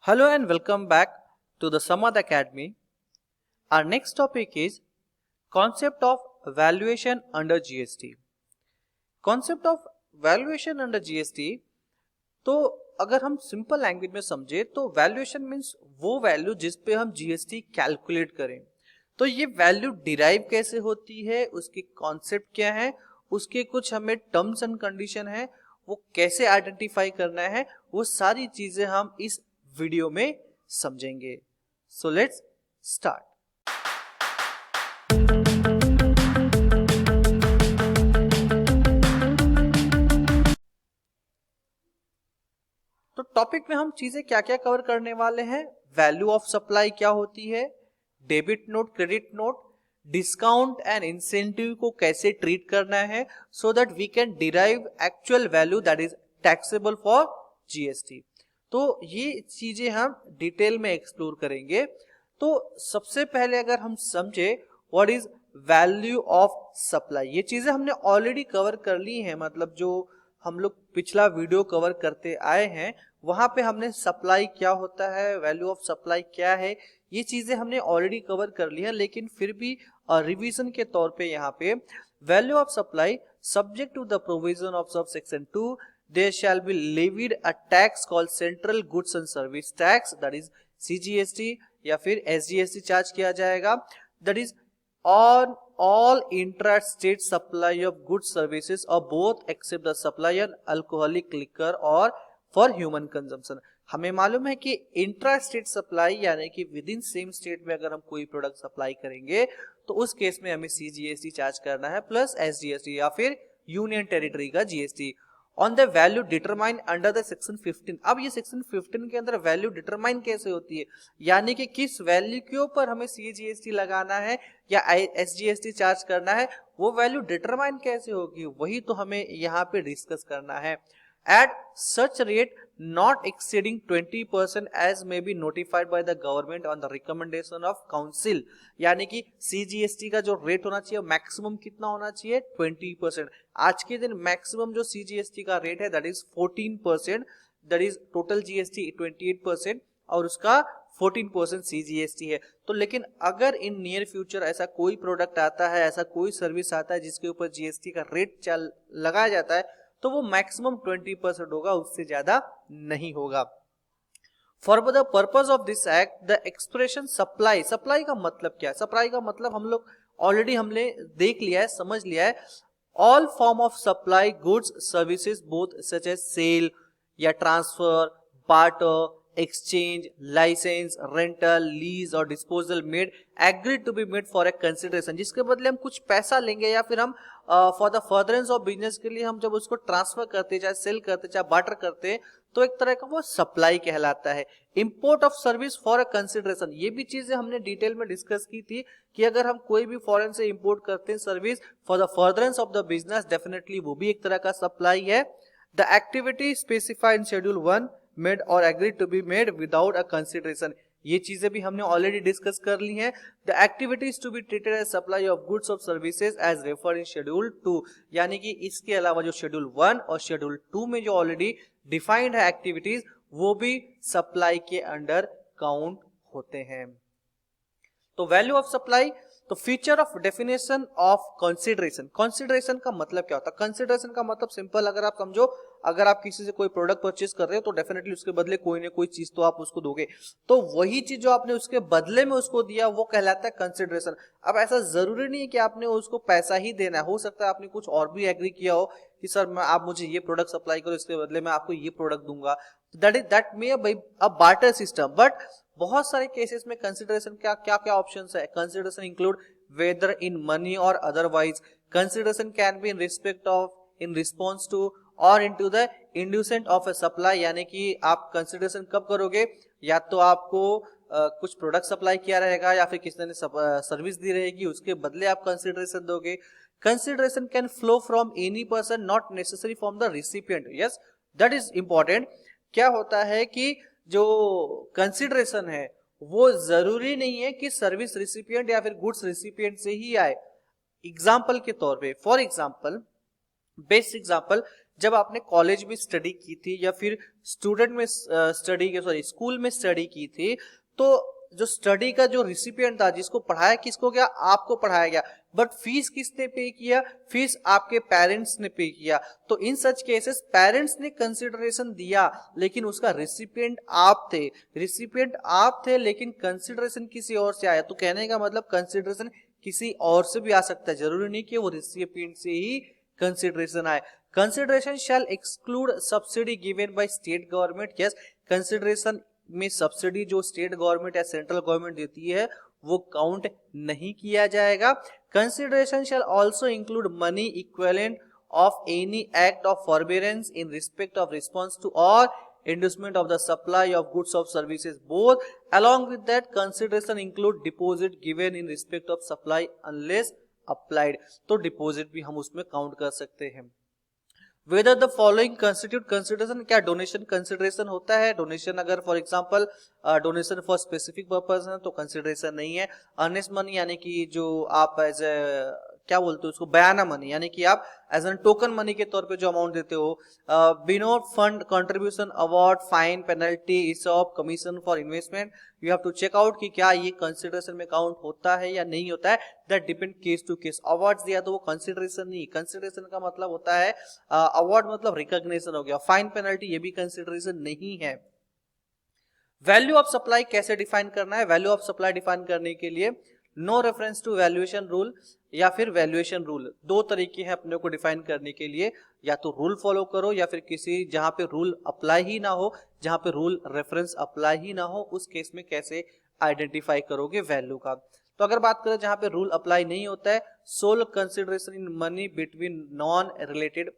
Hello and welcome back to the Samad Academy. Our next topic is concept of valuation under GST. Concept of valuation under GST, तो अगर हम simple language में समझे तो valuation means वो value जिस पे हम जीएसटी कैलकुलेट करें। तो ये वैल्यू डिराइव कैसे होती है, उसके कॉन्सेप्ट क्या है, उसके कुछ हमें टर्म्स एंड कंडीशन है, वो कैसे आइडेंटिफाई करना है, वो सारी चीजें हम इस वीडियो में समझेंगे। So let's start. तो टॉपिक में हम चीजें क्या क्या कवर करने वाले हैं। वैल्यू ऑफ सप्लाई क्या होती है, debit note, credit note, discount and incentive को कैसे ट्रीट करना है so that we can derive actual value that is taxable for GST. तो ये चीजें हम डिटेल में एक्सप्लोर करेंगे। तो सबसे पहले अगर हम समझे what is value of supply, ये चीजें हमने ऑलरेडी कवर कर ली हैं, मतलब जो हम लोग पिछला वीडियो कवर करते आए हैं वहां पे हमने सप्लाई क्या होता है, वैल्यू ऑफ सप्लाई क्या है, ये चीजें हमने ऑलरेडी कवर कर ली है। लेकिन फिर भी रिवीजन के तौर पे यहाँ पे value of supply subject to the provision of sub section 2 there shall be levied a tax called central goods and service tax, that is CGST या फिर SGST चार्ज किया जाएगा, that is on all intra-state supply of goods services or both except the supply of alcoholic liquor or for human consumption। हमें मालूम है कि intra state supply यानी कि विद इन सेम स्टेट में अगर हम कोई प्रोडक्ट सप्लाई करेंगे तो उस केस में हमें CGST चार्ज करना है प्लस SGST या फिर यूनियन टेरिटरी का GST on the value determine under the section 15। अब ये सेक्शन 15 के अंदर वैल्यू डिटरमाइन कैसे होती है, यानी कि किस वैल्यू के ऊपर हमें CGST लगाना है या SGST चार्ज करना है, वो वैल्यू डिटरमाइन कैसे होगी, वही तो हमें यहाँ पे डिस्कस करना है। At such rate not exceeding 20% as may be notified by the government on the recommendation of council, यानी कि CGST का जो रेट होना चाहिए मैक्सिमम कितना होना चाहिए 20%। आज के दिन मैक्सिमम जो CGST का रेट है that is 14%, that is total GST 28% और उसका 14% CGST है। तो लेकिन अगर इन नियर फ्यूचर ऐसा कोई प्रोडक्ट आता है, ऐसा कोई सर्विस आता है जिसके ऊपर GST का रेट लगाया जाता है तो वो मैक्सिमम 20% होगा, उससे ज्यादा नहीं होगा। For the purpose of this act the expression supply, supply का मतलब क्या है, सप्लाई का मतलब हम लोग ऑलरेडी हमने देख लिया है, समझ लिया है। All form of supply goods services both such as sale या transfer, barter, exchange, licence, rental, lease और disposal made agreed to be made for a consideration, जिसके बदले हम कुछ पैसा लेंगे या फिर हम for the furtherance of business के लिए हम जब उसको ट्रांसफर करते चाहे सेल करते चाहे बार्टर करते तो एक तरह का वो सप्लाई कहलाता है। Import of service for a consideration, ये भी चीजें हमने डिटेल में डिस्कस की थी कि अगर हम कोई भी फॉरेन से इंपोर्ट करते हैं service for the furtherance of the business, definitely वो भी एक तरह का सप्लाई है। The activity specified in schedule 1 made or agreed to be made without a consideration, ये चीजें भी हमने ऑलरेडी डिस्कस कर ली हैं। The activities to be treated as supply of goods of services as referred in schedule 2, यानी कि इसके अलावा जो शेड्यूल 1 और शेड्यूल 2 में जो ऑलरेडी डिफाइंड है एक्टिविटीज वो भी सप्लाई के अंडर काउंट होते हैं। तो वैल्यू ऑफ सप्लाई, तो feature of definition of consideration, consideration का मतलब क्या होता है, कंसिडरेशन का मतलब सिंपल अगर आप समझो, अगर आप किसी से कोई प्रोडक्ट परचेज कर रहे हो तो डेफिनेटली उसके बदले कोई ना कोई चीज तो आप उसको दोगे, तो वही चीज जो आपने उसके बदले में उसको दिया वो कहलाता है कंसिडरेशन। अब ऐसा जरूरी नहीं है कि आपने उसको पैसा ही देना है, हो सकता है आपने कुछ और भी एग्री किया हो कि सर आप मुझे ये प्रोडक्ट सप्लाई करो, इसके बदले में आपको ये प्रोडक्ट दूंगा, that may be a barter system. But बहुत सारे केसेस में कंसिडरेशन क्या क्या क्या ऑप्शंस है, consideration include whether in money or otherwise, consideration can be in respect of, in response to or into the inducement of a supply, यानी कि आप कंसिडरेशन कब करोगे, या तो आपको कुछ प्रोडक्ट सप्लाई किया रहेगा या फिर किसी ने सर्विस दी रहेगी उसके बदले आप कंसिडरेशन दोगे। Consideration can flow from any person not necessary from the recipient, yes that is important. क्या होता है कि जो कंसिडरेशन है वो जरूरी नहीं है कि सर्विस रिसिपिएंट या फिर गुड्स रिसिपिएंट से ही आए। एग्जाम्पल के तौर पे, फॉर एग्जाम्पल, बेस्ट एग्जाम्पल, जब आपने कॉलेज में स्टडी की थी या फिर स्टूडेंट में स्कूल में स्टडी की थी, तो जो स्टडी का जो रिसिपिएंट था, जिसको पढ़ाया किसको गया, आपको पढ़ाया गया, बट फीस किसने पे किया, फीस आपके पेरेंट्स ने पे किया। तो इन सच केसेस पेरेंट्स ने कंसिडरेशन दिया लेकिन उसका रिसिपिएंट आप थे लेकिन कंसिडरेशन किसी और से आया। तो कहने का मतलब कंसिडरेशन किसी और से भी आ सकता है, जरूरी नहीं कि वो रिसिपिएंट से ही कंसिडरेशन आए। Consideration shall exclude subsidy given by state government. Yes, consideration में सब्सिडी जो स्टेट गवर्नमेंट या सेंट्रल गवर्नमेंट देती है वो काउंट नहीं किया जाएगा। Consideration shall also include money equivalent of any act of forbearance in respect of response to or inducement of the supply of goods of services both. Along with that, consideration include deposit given in respect of supply unless applied. तो deposit भी हम उसमें count कर सकते हैं। Whether the following constitute consideration, क्या donation consideration होता है? डोनेशन अगर for example donation for specific purpose है तो कंसिडरेशन नहीं है। अर्नेस्ट मनी यानी कि जो आप एज ए क्या बोलते हो उसको, बयाना मनी, यानी कि आप एज एन टोकन मनी के तौर पे जो अमाउंट देते हो। बिनोट fund, contribution, award, fine, penalty, ESOP, commission for investment, you have to check out कि क्या ये कंसिडरेशन में काउंट होता है या नहीं होता है। That depend case to case. Awards दिया तो वो कंसिडरेशन नहीं, कंसिडरेशन का मतलब होता है अवार्ड मतलब रिकॉग्निशन हो गया। फाइन, पेनल्टी ये भी कंसिडरेशन नहीं है। वैल्यू ऑफ सप्लाई कैसे डिफाइन करना है? वैल्यू ऑफ सप्लाई डिफाइन करने के लिए no reference to valuation rule या फिर वैल्यूएशन रूल, दो तरीके हैं अपने को डिफाइन करने के लिए। या तो रूल फॉलो करो या फिर किसी जहां पे रूल अप्लाई ही ना हो, जहां पे रूल रेफरेंस अप्लाई ही ना हो, उस केस में कैसे आइडेंटिफाई करोगे वैल्यू का। तो अगर बात करें जहां पे रूल अप्लाई नहीं होता है, sole consideration in money between non related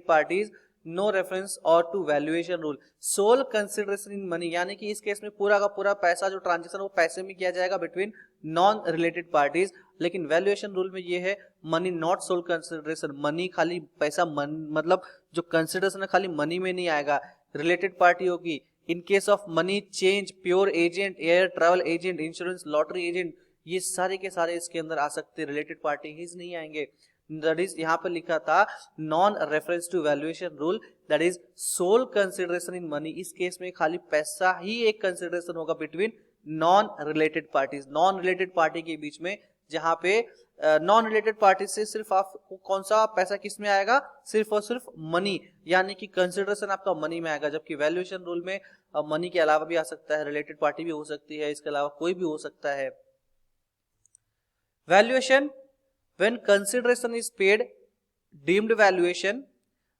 parties, no reference or to valuation rule. Sole consideration in money यानी कि इस केस में पूरा का पूरा पैसा जो ट्रांजेक्शन वो पैसे में किया जाएगा बिटवीन नॉन रिलेटेड पार्टीज। लेकिन वैल्यूएशन रूल में ये है money not sole consideration, money खाली पैसा मतलब जो कंसिडरेशन है खाली मनी में नहीं आएगा, रिलेटेड पार्टी होगी। In case of money change, pure agent, air travel agent, insurance, lottery agent, ये सारे के सारे इसके अंदर आ सकते हैं, रिलेटेड पार्टी ही नहीं आएंगे। दैट इज यहाँ पर लिखा था non reference to valuation rule, that is sole consideration in money. इस केस में खाली पैसा ही एक कंसिडरेशन होगा between non related parties. Non related party के बीच में, जहां पे नॉन रिलेटेड पार्टी से सिर्फ आपको कौन सा पैसा किस में आएगा, सिर्फ और सिर्फ मनी, यानी कि कंसिडरेशन आपका मनी में आएगा। जबकि वैल्यूएशन रूल में मनी के अलावा भी आ सकता है, रिलेटेड पार्टी भी हो सकती है, इसके अलावा कोई भी हो सकता है। Valuation when consideration is paid, deemed valuation,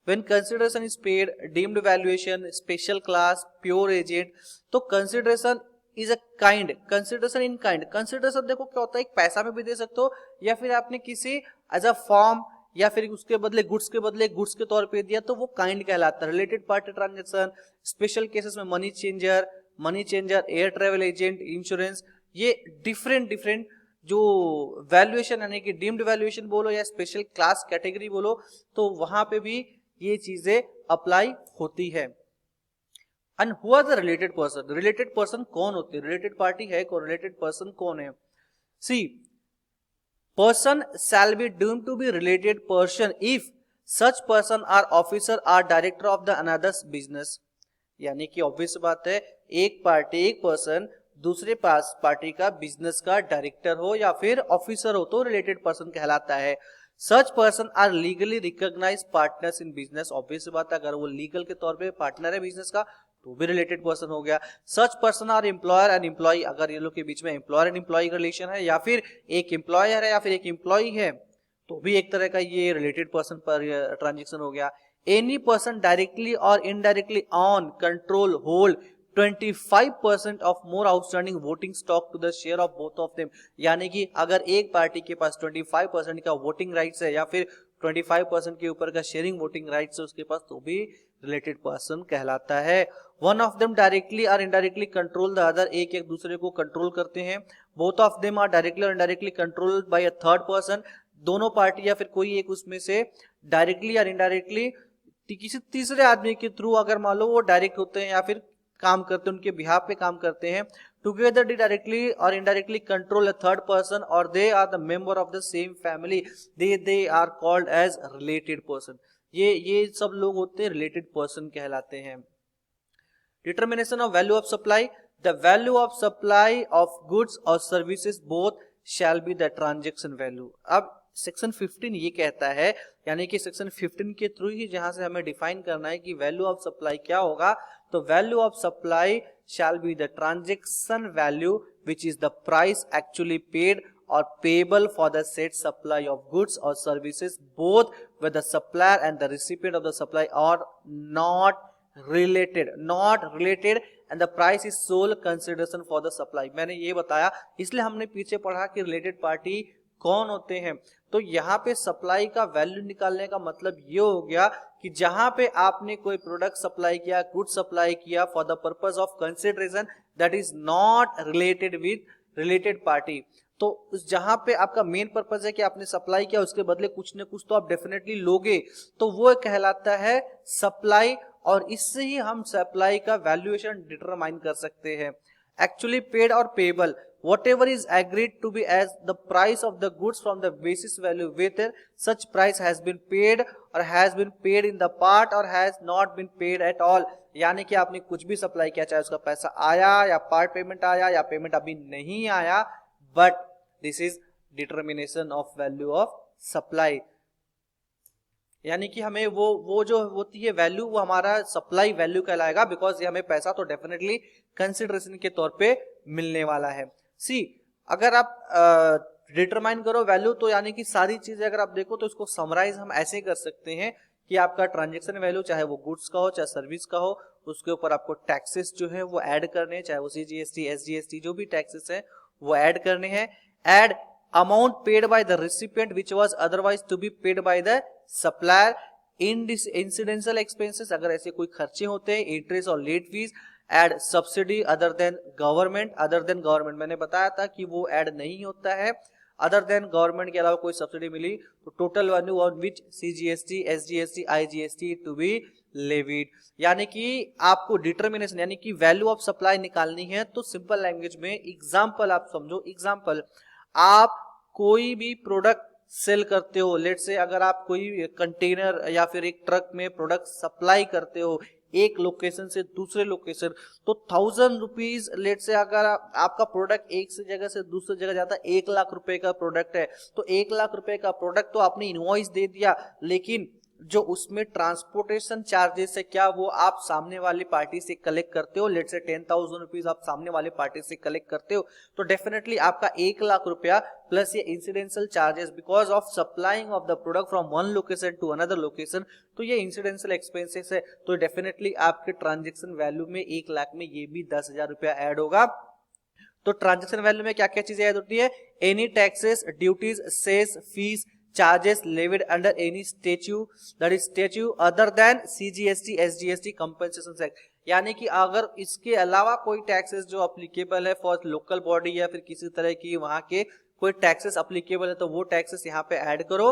when consideration is paid, deemed valuation, special class, pure agent, तो consideration is a kind, consideration in kind। consideration देखो क्या होता है, एक पैसा में भी दे सकते हो या फिर आपने किसी एज अ फॉर्म या फिर उसके बदले गुड्स के बदले गुड्स के तौर पे दिया तो वो काइंड कहलाता है। Related party transaction, special cases में money changer, air travel agent, insurance, ये डिफरेंट जो वैल्यूएशन यानी कि डीम्ड वैल्यूएशन बोलो या स्पेशल क्लास कैटेगरी बोलो, तो वहां पे भी ये चीजें अप्लाई होती है। And who are the related person, related person कौन होते हैं, रिलेटेड पार्टी है कौन, रिलेटेड पर्सन कौन है? See, person shall be deemed to be related person if such person are officer or director of the another's business. यानी कि obvious बात है, एक पर्सन दूसरे पार्टी का बिजनेस का डायरेक्टर हो या फिर ऑफिसर हो तो रिलेटेड पर्सन कहलाता है। Such person are legally recognised partners in business. Obvious बात है, अगर वो लीगल के तौर पे पार्टनर है बिजनेस का तो भी रिलेटेड पर्सन हो गया। Such person are employer and employee, अगर ये लोग के बीच में एम्प्लॉयर एंड एम्प्लॉय का रिलेशन है या फिर एक एम्प्लॉयर है या फिर एक एम्प्लॉय है तो भी एक तरह का ये रिलेटेड पर्सन पर ट्रांजेक्शन हो गया। एनी पर्सन डायरेक्टली और indirectly on, control, hold 25% of more outstanding voting stock to the share of both of them. यानी कि अगर एक पार्टी के पास 25% का वोटिंग राइट्स है या फिर 25% के ऊपर का शेयरिंग वोटिंग राइट्स है उसके पास तो भी रिलेटेड पर्सन कहलाता है। वन ऑफ देम डायरेक्टली और इनडायरेक्टली कंट्रोल द अदर, एक दूसरे को कंट्रोल करते हैं। Both of them are directly और indirectly controlled by a third person, दोनों पार्टी या फिर कोई एक उसमें से डायरेक्टली और इनडायरेक्टली किसी तीसरे आदमी के थ्रू अगर मान लो वो डायरेक्ट होते हैं या फिर काम करते हैं, उनके बिहाफ पे काम करते हैं। टुगेदर डायरेक्टली और indirectly control a third person or they are the member of the same family, they are called as related person. ये सब लोग होते हैं रिलेटेड पर्सन कहलाते हैं। Determination of value of supply, the value of supply of goods or services both shall be the transaction value. अब section 15 ये कहता है, यानी कि सेक्शन 15 के थ्रू ही जहां से हमें डिफाइन करना है कि वैल्यू ऑफ सप्लाई क्या होगा, तो value of supply shall be the transaction value which is the price actually paid or payable for the said supply of goods or services both where the supplier and the recipient of the supply are not related and the price is sole consideration for the supply। मैंने ये बताया, इसलिए हमने पीछे पढ़ा कि related party कौन होते हैं। तो यहाँ पे सप्लाई का वैल्यू निकालने का मतलब ये हो गया कि जहां पे आपने कोई प्रोडक्ट सप्लाई किया, गुड सप्लाई किया for the purpose of consideration that is not related with related party, तो उस जहां पे आपका मेन पर्पज है कि आपने सप्लाई किया, उसके बदले कुछ न कुछ तो आप डेफिनेटली लोगे, तो वो कहलाता है सप्लाई। और इससे ही हम सप्लाई का वैल्यूएशन डिटरमाइन कर सकते हैं। एक्चुअली पेड और payable, whatever is agreed to be as the price of the goods from the basis value whether such price has been paid or has been paid in the part or has not been paid at all। यानी कि आपने कुछ भी supply किया, चाहे उसका पैसा आया या पार्ट पेमेंट आया या पेमेंट अभी नहीं आया, but this is determination of value of supply. यानी कि हमें वो जो होती है वैल्यू, वो हमारा सप्लाई वैल्यू कहलाएगा, बिकॉज ये हमें पैसा तो डेफिनेटली कंसिडरेशन के तौर पे मिलने वाला है। सी, अगर आप डिटरमाइन करो वैल्यू, तो यानी कि सारी चीजें अगर आप देखो तो इसको समराइज हम ऐसे कर सकते हैं कि आपका ट्रांजेक्शन वैल्यू, चाहे वो गुड्स का हो चाहे सर्विस का हो, उसके ऊपर आपको टैक्सेस जो है वो ऐड करने हैं, चाहे वो CGST SGST जो भी टैक्सेस है वो ऐड करने हैं। Add amount paid by the recipient which was otherwise to be paid by the supplier in this incidental expenses, अगर ऐसे कोई खर्चे होते हैं, इंटरेस्ट और late fees. Add subsidy other than government मैंने बताया था कि वो ऐड नहीं होता है। अदर देन गवर्नमेंट के अलावा कोई सब्सिडी मिली तो total value on which CGST SGST IGST to be levied. यानी कि आपको डिटर्मिनेशन यानी कि वैल्यू ऑफ सप्लाई निकालनी है, तो सिंपल लैंग्वेज में एग्जांपल आप समझो। एग्जांपल, आप कोई भी प्रोडक्ट सेल करते हो, लेट से अगर आप कोई कंटेनर या फिर एक ट्रक में प्रोडक्ट सप्लाई करते हो एक लोकेशन से दूसरे लोकेशन, तो 1000 रुपीज लेट से अगर आपका प्रोडक्ट एक से जगह से दूसरी जगह जाता है, 1 लाख रुपए का प्रोडक्ट है, तो 1 लाख रुपए का प्रोडक्ट तो आपने इनवॉइस दे दिया, लेकिन जो उसमें ट्रांसपोर्टेशन चार्जेस है क्या वो आप सामने वाली पार्टी से कलेक्ट करते हो। लेट से 10,000 रुपीज आप सामने वाली पार्टी से कलेक्ट करते हो, तो डेफिनेटली आपका 1 लाख रुपया प्लस ये incidental charges because of supplying of the product from one location to another location, तो ये इंसिडेंशियल एक्सपेंसेस है, तो डेफिनेटली आपके ट्रांजेक्शन वैल्यू में 1 लाख में ये भी 10,000 रुपया ऐड होगा। तो ट्रांजेक्शन वैल्यू में क्या क्या चीजें ऐड होती है? Any taxes, duties, cess, fees, charges levied under any statute that is statute other than CGST SGST compensations act। यानी कि अगर इसके अलावा कोई टैक्सेस जो अप्लीकेबल है फॉर लोकल बॉडी या फिर किसी तरह की वहां के कोई टैक्सेस अप्लीकेबल है, तो वो टैक्सेस यहाँ पे ऐड करो।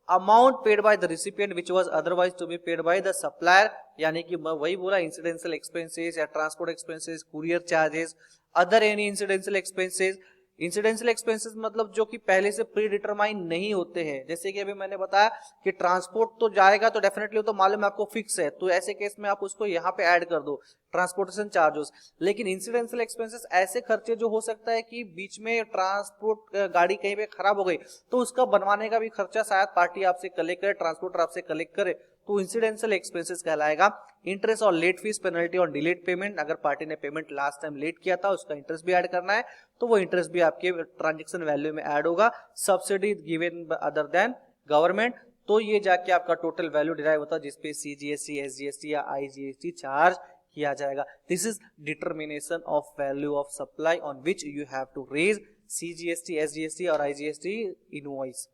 Amount paid by the recipient which was otherwise to be paid by the supplier, यानी कि मैं वही बोला इंसिडेंशियल एक्सपेंसेस या transport expenses, courier charges, other any incidental expenses. Incidental expenses मतलब जो कि पहले से प्री डिटरमाइन नहीं होते हैं, जैसे कि अभी मैंने बताया कि ट्रांसपोर्ट तो जाएगा तो डेफिनेटली तो मालूम है आपको फिक्स है, तो ऐसे केस में आप उसको यहाँ पे ऐड कर दो ट्रांसपोर्टेशन चार्जेस। लेकिन इंसिडेंशियल एक्सपेंसेस ऐसे खर्चे जो हो सकता है कि बीच में ट्रांसपोर्ट गाड़ी कहीं पे खराब हो गई तो उसका बनवाने का भी खर्चा शायद पार्टी आपसे कलेक्ट करे, ट्रांसपोर्टर आपसे कलेक्ट करे, तो इंसिडेंशियल एक्सपेंसेस कहलाएगा। इंटरेस्ट और लेट फीस, पेनल्टी और डिलेड पेमेंट, अगर पार्टी ने पेमेंट लास्ट टाइम लेट किया था उसका इंटरेस्ट भी ऐड करना है, तो वो इंटरेस्ट भी आपके ट्रांजैक्शन वैल्यू में ऐड होगा। Subsidy given other than government, तो ये जाके आपका टोटल वैल्यू डिराइव होता है जिसपे CGST SGST या IGST चार्ज किया जाएगा। This is determination of value of supply on which you have to raise CGST SGST और IGST इनवॉइस।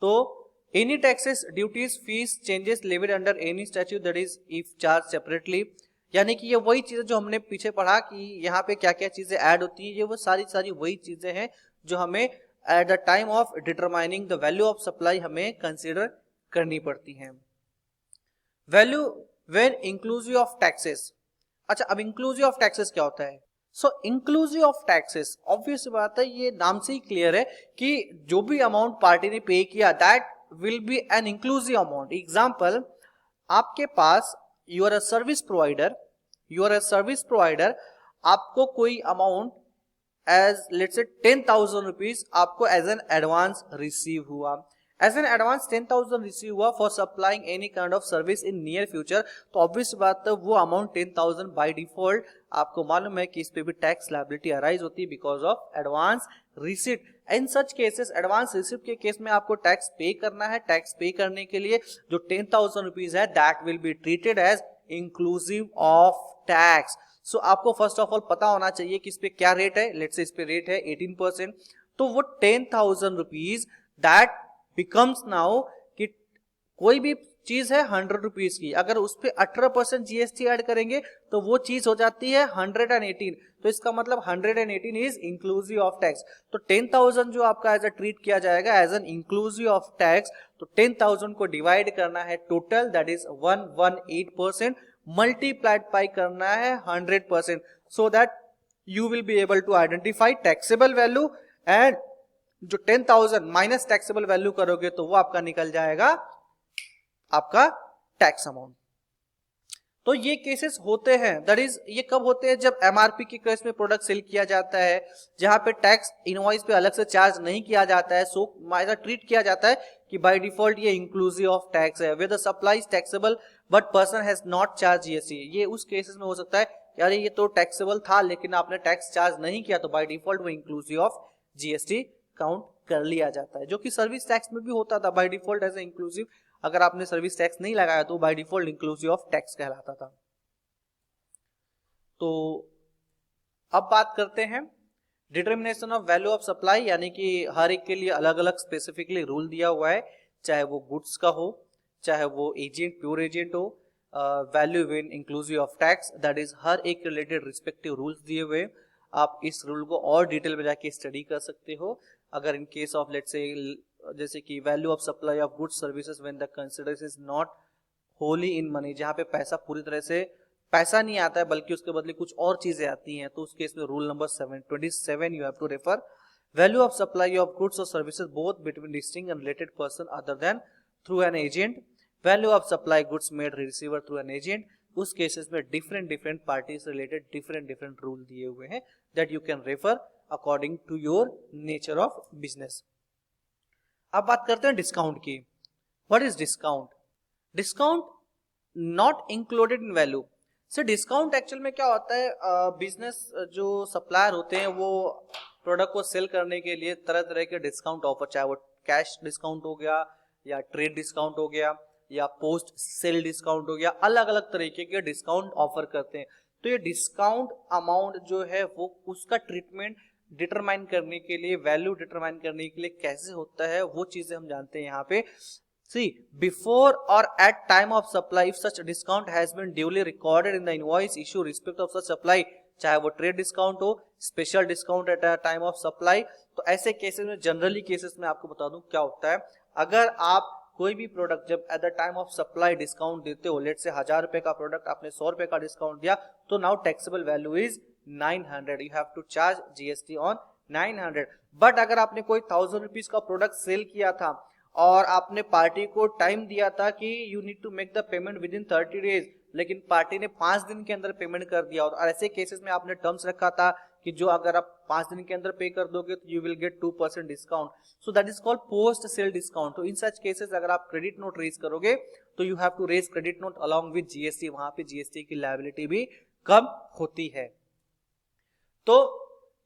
तो any taxes, duties, fees, changes levied under any statute that is if charged separately, यानी कि ये वही चीजें जो हमने पीछे पढ़ा कि यहाँ पे क्या क्या चीजें ऐड होती है, ये वो सारी वही चीजें हैं जो हमें at the time of determining the value of supply हमें कंसीडर करनी पड़ती हैं। Value when inclusive of taxes. अच्छा, अब इंक्लूसिव ऑफ टैक्सेस क्या होता है? सो इंक्लूसिव ऑफ टैक्सेस ऑब्वियस बात है, ये नाम से ही क्लियर है कि जो भी अमाउंट पार्टी ने पे किया that will be an inclusive amount. Example, आपके पास you are a service provider, आपको कोई amount as let's say 10,000 rupees आपको एज एन एडवांस रिसीव हुआ. एज एन एडवांस 10,000 रिसीव हुआ for supplying any kind of service in near future. तो obvious बात है वो अमाउंट 10,000 बाय डिफॉल्ट आपको मालूम है कि इस पे भी टैक्स लायबिलिटी अराइज होती है because of advance receipt. In such cases, advance receipt के केस में आपको टैक्स पे करना है. टैक्स पे करने के लिए जो 10,000 रुपीज है that will be treated as inclusive of tax. So आपको फर्स्ट ऑफ ऑल पता होना चाहिए कि इस पे क्या रेट है. लेट्स से इस पे रेट है 18%. तो वो 10,000 रुपीज दैट बिकम्स नाउ कि कोई भी चीज है 100 रुपीज की, अगर उस पे 18% जीएसटी ऐड करेंगे तो वो चीज हो जाती है 118. तो इसका मतलब 118 इज इंक्लूसिव ऑफ टैक्स. तो 10,000 जो आपका एज अ ट्रीट किया जाएगा as an inclusive of tax. तो 10,000 को डिवाइड करना है total, that is 118%, multiplied by करना है 100%, so that you will be able to identify taxable value. And जो 10,000 माइनस टैक्सेबल वैल्यू करोगे तो वो आपका निकल जाएगा आपका टैक्स अमाउंट. तो ये केसेस होते हैं, दैट इज ये कब होते हैं, जब एमआरपी के केस में प्रोडक्ट सेल किया जाता है जहां पे टैक्स इनवॉइस पे अलग से चार्ज नहीं किया जाता है. सो ऐसा ट्रीट किया जाता है कि बाय डिफॉल्ट ये इंक्लूसिव ऑफ टैक्स है. With the supply is taxable but person has not charge GST. ये उस केसेस में हो सकता है यार ये तो टैक्सेबल था लेकिन आपने टैक्स चार्ज नहीं किया, तो बाय डिफॉल्ट वो इंक्लूसिव ऑफ जीएसटी काउंट कर लिया जाता है, जो कि सर्विस टैक्स में भी होता था by default as a inclusive. अगर आपने सर्विस टैक्स नहीं लगाया तो by default inclusive of tax कहलाता था. तो अब बात करते हैं determination of value of supply, यानी कि हर एक के लिए अलग अलग स्पेसिफिकली रूल दिया हुआ है, चाहे वो गुड्स का हो, चाहे वो एजेंट प्योर एजेंट हो. Value in inclusive of tax, that is हर एक रिलेटेड रिस्पेक्टिव रूल्स दिए हुए. आप इस रूल को और डिटेल में जाके स्टडी कर सकते हो. अगर in case of let's say जैसे कि value of supply of goods services when the consideration is not Holi in money, जहां पे पैसा पूरी तरह से पैसा नहीं आता है बल्कि उसके बदले कुछ और चीजें आती हैं, तो उस केस में rule number 727 you have to refer. Value of supply of goods or services both between distinct and related person other than through an agent. Value of supply goods made receiver through an agent. उस cases में different parties related different rule दिए हुए हैं that you can refer according to your nature of business. अब बात करते हैं discount की. What is discount? Discount not included in value. So discount actual में क्या होता है, बिजनेस जो सप्लायर होते हैं वो प्रोडक्ट को सेल करने के लिए तरह तरह के डिस्काउंट ऑफर, चाहे वो कैश डिस्काउंट हो गया या ट्रेड डिस्काउंट हो गया या पोस्ट सेल डिस्काउंट हो गया, अलग अलग तरीके के डिस्काउंट ऑफर करते हैं. तो ये डिस्काउंट अमाउंट जो है वो उसका ट्रीटमेंट डिटरमाइन करने के लिए, वैल्यू डिटरमाइन करने के लिए कैसे होता है वो चीजें हम जानते हैं यहाँ पे. See, before or at time of supply, if such discount has been duly recorded in the invoice issue respect of such supply, चाहे वो ट्रेड डिस्काउंट हो, special discount at time of supply, तो ऐसे केसेस में generally cases में आपको बता दूं क्या होता है. अगर आप कोई भी प्रोडक्ट जब at the time of supply discount देते हो, लेट से 1000 रुपए का प्रोडक्ट आपने 100 रुपए का डिस्काउंट दिया, तो now taxable value is 900. You have to charge GST on 900. But अगर आपने कोई 1000 रुपीज का प्रोडक्ट सेल किया था और आपने पार्टी को टाइम दिया था कि you need to make the payment within 30 डेज, लेकिन पार्टी ने 5 दिन के अंदर पेमेंट कर दिया, और ऐसे केसेस में आपने टर्म्स रखा था कि जो अगर आप 5 दिन के अंदर पे कर दोगे तो you will get 2% discount. So that is called post sale discount. तो इन सच केसेस अगर आप क्रेडिट नोट रेज करोगे तो you have to raise credit note along with GST. वहां पे जीएसटी की लायबिलिटी भी कम होती है. तो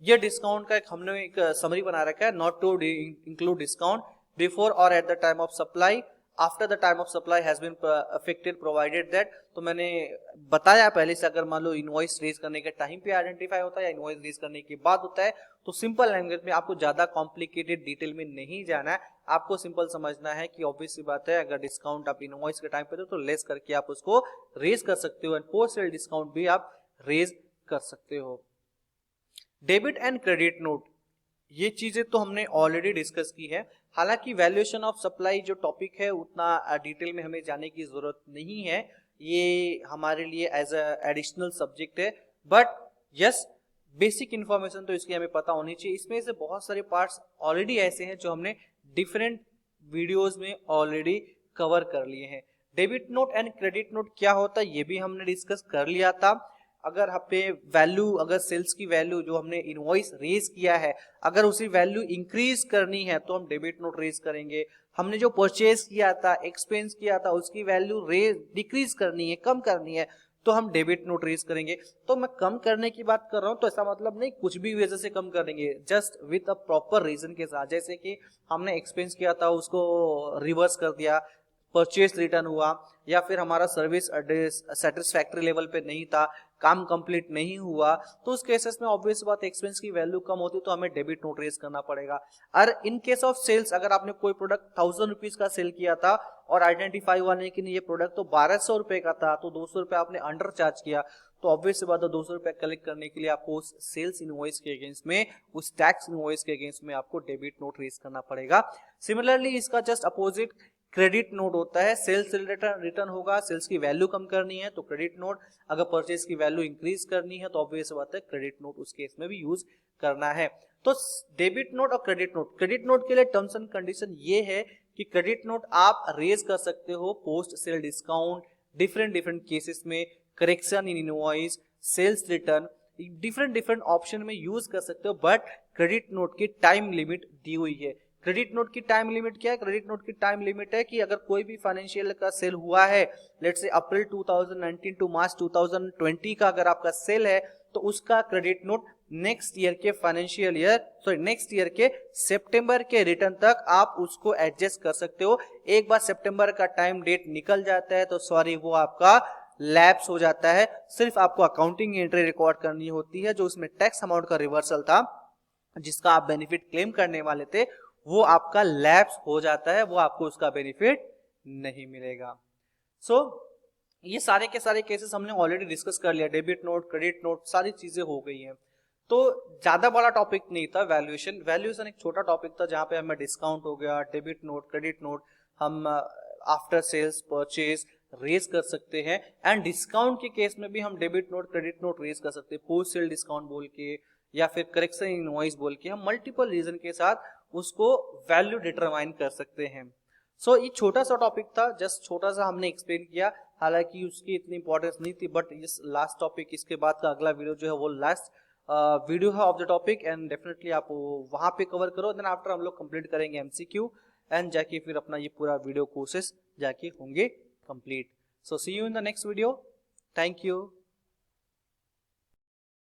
ये डिस्काउंट का हमने एक समरी बना रखा है, not to include discount before or at the time of supply, after the time of supply has been affected provided that. तो मैंने बताया पहले से, अगर मान लो इनवॉइस रेज करने के टाइम पे आइडेंटिफाई होता है या इनवॉइस रेज करने के बाद होता है, तो सिंपल लैंग्वेज में आपको ज्यादा कॉम्प्लिकेटेड डिटेल में नहीं जाना है. आपको सिंपल समझना है कि ऑब्वियस सी बात है अगर डिस्काउंट आप इनवॉइस के टाइम पे दो तो लेस करके आप उसको रेज कर सकते हो, एंड पोस्ट सेल डिस्काउंट भी आप रेज कर सकते हो. डेबिट एंड क्रेडिट नोट, ये चीजें तो हमने ऑलरेडी डिस्कस की है. हालांकि वैल्यूएशन ऑफ सप्लाई जो टॉपिक है उतना डिटेल में हमें जाने की जरूरत नहीं है, ये हमारे लिए एज अ एडिशनल सब्जेक्ट है. बट यस, बेसिक इंफॉर्मेशन तो इसकी हमें पता होनी चाहिए. इसमें से बहुत सारे पार्ट्स ऑलरेडी ऐसे हैं जो हमने डिफरेंट वीडियोस में ऑलरेडी कवर कर लिए हैं। Debit note and credit note क्या होता है ये भी हमने डिस्कस कर लिया था। अगर हम पे वैल्यू, अगर सेल्स की वैल्यू जो हमने इनवॉइस रेज किया है, अगर उसी वैल्यू इंक्रीज करनी है तो हम डेबिट नोट रेज करेंगे। हमने जो परचेज किया था, एक्सपेंस किया था, उसकी वैल्यू रेज डिक्रीज करनी है, कम करनी है, तो हम डेबिट नोट रेज करेंगे। तो मैं कम करने की बात कर रहा हूं तो ऐसा मतलब नहीं कुछ भी वजह से कम कर देंगे, just with a proper reason के साथ। जैसे कि हमने एक्सपेंस किया था उसको रिवर्स कर दिया, परचेज रिटर्न हुआ, या फिर हमारा सर्विस सेटिस्फैक्ट्री लेवल पे नहीं था, काम कंप्लीट नहीं हुआ, तो उस केसेस में ऑब्वियस बात एक्सपेंस की वैल्यू कम होती तो हमें डेबिट नोट रेज करना पड़ेगा। और इन केस ऑफ सेल्स, अगर आपने कोई प्रोडक्ट 1000 रुपीज का सेल किया था और आइडेंटिफाई हुआ नहीं कि ये प्रोडक्ट तो 1200 रुपए का था, तो 200 रुपए आपने अंडर चार्ज किया, तो ऑब्वियस बात है 200 रुपए कलेक्ट करने के लिए आपको उस सेल्स इनवॉइस के अगेंस्ट में, उस टैक्स इनवॉइस के अगेंस्ट में आपको डेबिट नोट रेज करना पड़ेगा। सिमिलरली इसका जस्ट अपोजिट क्रेडिट नोट होता है। सेल्स रिटर्न होगा, सेल्स की वैल्यू कम करनी है तो क्रेडिट नोट, अगर परचेज की वैल्यू इंक्रीज करनी है तो ऑब्वियस बात है क्रेडिट नोट उस केस में भी यूज करना है। तो डेबिट नोट और क्रेडिट नोट के लिए टर्म्स एंड कंडीशन ये है कि क्रेडिट नोट आप रेज कर सकते हो post sale discount, different cases में, correction in invoice, sales return, different option में यूज कर सकते हो, बट क्रेडिट नोट की टाइम लिमिट दी हुई है। क्रेडिट नोट की टाइम लिमिट क्या है? क्रेडिट नोट की टाइम लिमिट है कि अगर कोई भी फाइनेंशियल का सेल हुआ है, लेट्स से अप्रैल 2019 टू मार्च 2020 का अगर आपका सेल है, तो उसका क्रेडिट नोट नेक्स्ट ईयर के सितंबर के रिटर्न तक आप उसको एडजस्ट कर सकते हो। एक बार सितंबर का टाइम डेट निकल जाता है तो सॉरी वो आपका लैप्स हो जाता है। सिर्फ आपको अकाउंटिंग एंट्री रिकॉर्ड करनी होती है, जो उसमें टैक्स अमाउंट का रिवर्सल था जिसका आप बेनिफिट क्लेम करने वाले थे, वो आपका लैप्स हो जाता है, वो आपको उसका बेनिफिट नहीं मिलेगा। सो ये सारे के सारे केसेस हमने ऑलरेडी डिस्कस कर लिया। डेबिट नोट, क्रेडिट नोट, सारी चीजें हो गई हैं। तो ज्यादा बड़ा टॉपिक नहीं था वैल्यूएशन एक छोटा टॉपिक था जहां पे हमें डिस्काउंट हो गया, डेबिट नोट, क्रेडिट नोट हम आफ्टर सेल्स परचेज रेज कर सकते हैं। एंड डिस्काउंट के केस में भी हम debit note, credit note raise कर सकते हैं, पोस्ट सेल डिस्काउंट बोल के या फिर करेक्शन इनवॉइस बोल के हम मल्टीपल रीजन के साथ उसको वैल्यू डिटरमाइन कर सकते हैं। सो ये छोटा सा टॉपिक था, जस्ट छोटा सा हमने एक्सप्लेन किया, हालांकि उसकी इतनी इंपॉर्टेंस नहीं थी, बट इस लास्ट टॉपिक, इसके बाद का अगला वीडियो जो है वो लास्ट वीडियो है of the topic, and definitely आप वहां पे कवर करो। देन आफ्टर हम लोग कंप्लीट करेंगे एमसीक्यू, एंड जाके फिर अपना ये पूरा वीडियो कोर्सेस जाके होंगे complete. So see you in the next video. Thank you.